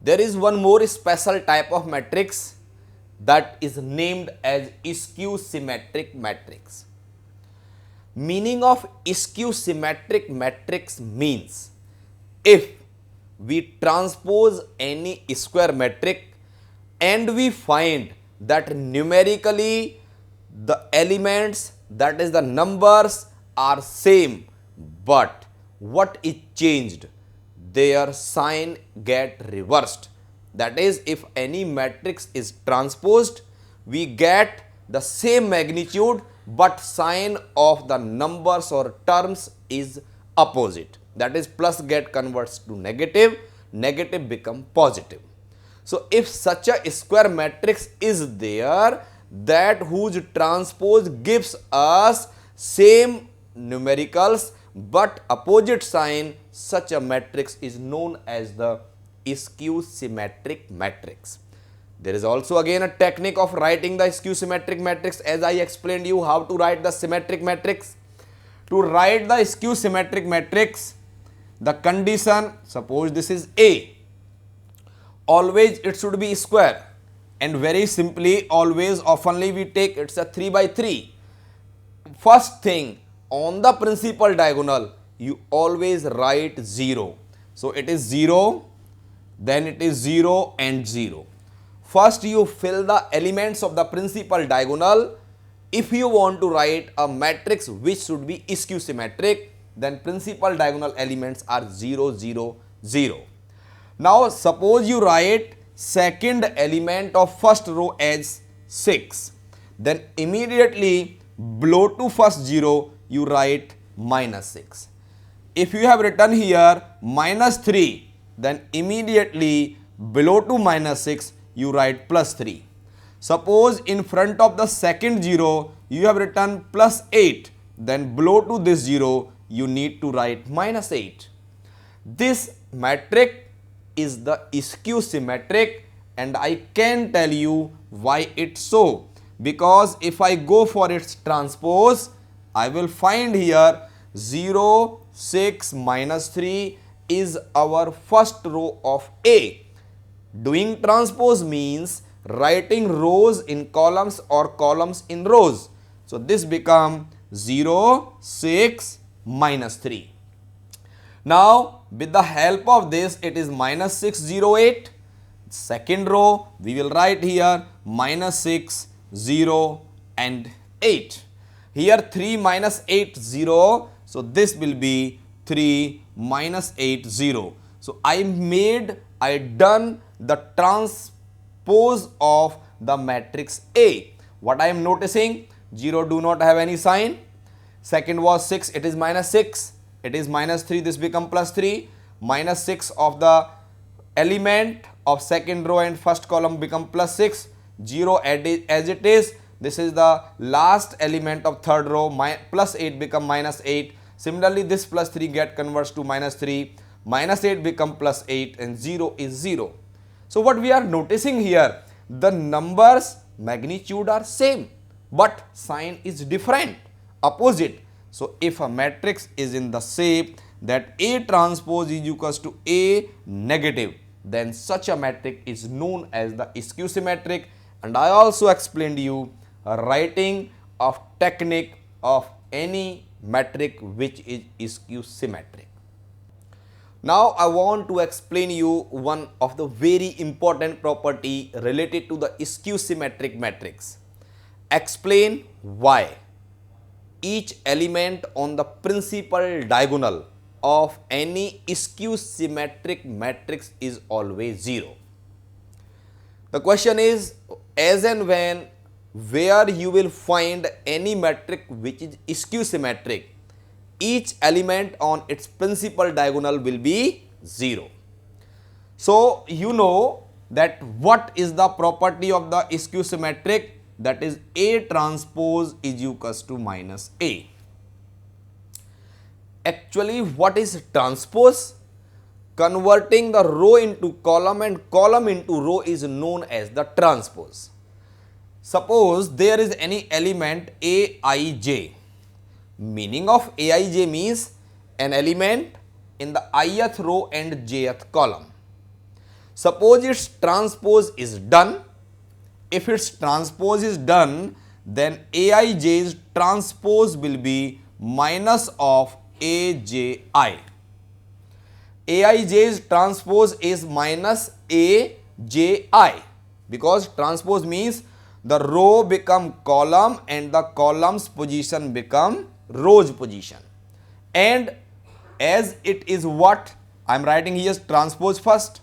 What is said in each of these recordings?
There is one more special type of matrix that is named as skew symmetric matrix. Meaning of skew symmetric matrix means if we transpose any square metric and we find that numerically the elements, that is the numbers, are same, but what is changed, their sign get reversed. That is, if any matrix is transposed, we get the same magnitude but sign of the numbers or terms is opposite. That is, plus get converts to negative, negative become positive. So if such a square matrix is there that whose transpose gives us same numericals but opposite sign, such a matrix is known as the skew symmetric matrix. There is also again a technique of writing the skew symmetric matrix, as I explained you how to write the symmetric matrix. To write the skew symmetric matrix, the condition, suppose this is A, always it should be square, and very simply always oftenly we take it's a 3 by 3. First thing, on the principal diagonal you always write 0. So it is 0, then it is 0 and 0. First you fill the elements of the principal diagonal. If you want to write a matrix which should be skew symmetric, then principal diagonal elements are 0, 0, 0. Now suppose you write second element of first row as 6, then immediately below to first 0 you write minus 6. If you have written here minus 3, then immediately below to minus 6 you write plus 3. Suppose in front of the second 0 you have written plus 8, then below to this 0 you need to write minus 8. This matrix is the skew symmetric, and I can tell you why it's so. Because if I go for its transpose, I will find here 0, 6, minus 3 is our first row of A. Doing transpose means writing rows in columns or columns in rows. So this become 0, 6, minus 3. Now with the help of this it is minus 6, 0, 8. Second row we will write here minus 6, 0 and 8. Here 3 minus 8, 0. So this will be 3 minus 8, 0. So I done the transpose of the matrix A. What I am noticing, 0 do not have any sign. Second was 6, it is minus 6. It is minus 3, this become plus 3. Minus 6 of the element of second row and first column become plus 6. 0 as it is. This is the last element of third row. Plus 8 become minus 8. Similarly, this plus 3 get converts to minus 3. Minus 8 become plus 8 and 0 is 0. So what we are noticing here, the numbers magnitude are same but sign is different, opposite. So if a matrix is in the shape that A transpose is equals to A negative, then such a matrix is known as the skew symmetric. And I also explained you a writing of technique of any matrix which is skew symmetric. Now I want to explain you one of the very important property related to the skew symmetric matrix. Explain why each element on the principal diagonal of any skew symmetric matrix is always 0. The question is, as and when where you will find any matrix which is skew symmetric, each element on its principal diagonal will be 0. So you know that what is the property of the skew symmetric, that is A transpose is equals to minus A. Actually, what is transpose? Converting the row into column and column into row is known as the transpose. Suppose there is any element Aij. Meaning of Aij means an element in the ith row and jth column. Suppose its transpose is done. If its transpose is done, then Aij's transpose will be minus of Aji. Aij's transpose is minus Aji, because transpose means the row become column and the column's position become row's position. And as it is what I am writing here is transpose first,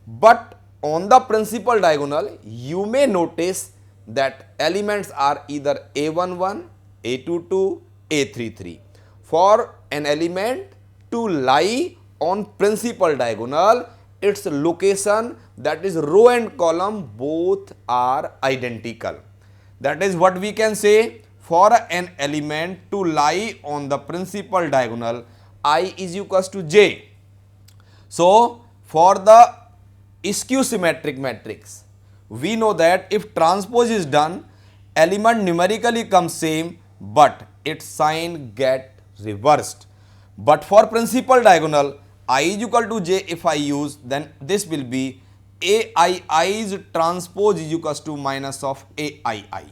but on the principal diagonal you may notice that elements are either A11, A22, A33. For an element to lie on principal diagonal, its location, that is row and column, both are identical. That is what we can say, for an element to lie on the principal diagonal, I is equals to j. So for the skew symmetric matrix, we know that if transpose is done, element numerically comes same, but its sign get reversed. But for principal diagonal, I is equal to j if I use, then this will be Aii's transpose is equals to minus of Aii.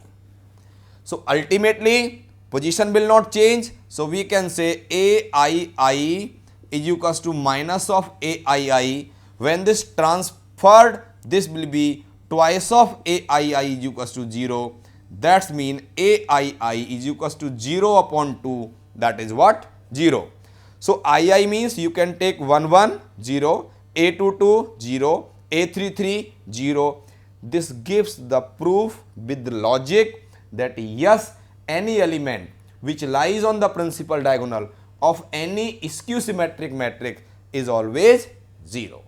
So ultimately position will not change, so we can say Aii is equals to minus of Aii. When this transferred, this will be twice of Aii is equals to 0. That's mean Aii is equals to 0 upon 2, that is what? 0. So Ii means you can take 1 1 0, A22 0, A33 0. This gives the proof with the logic that yes, any element which lies on the principal diagonal of any skew symmetric matrix is always 0.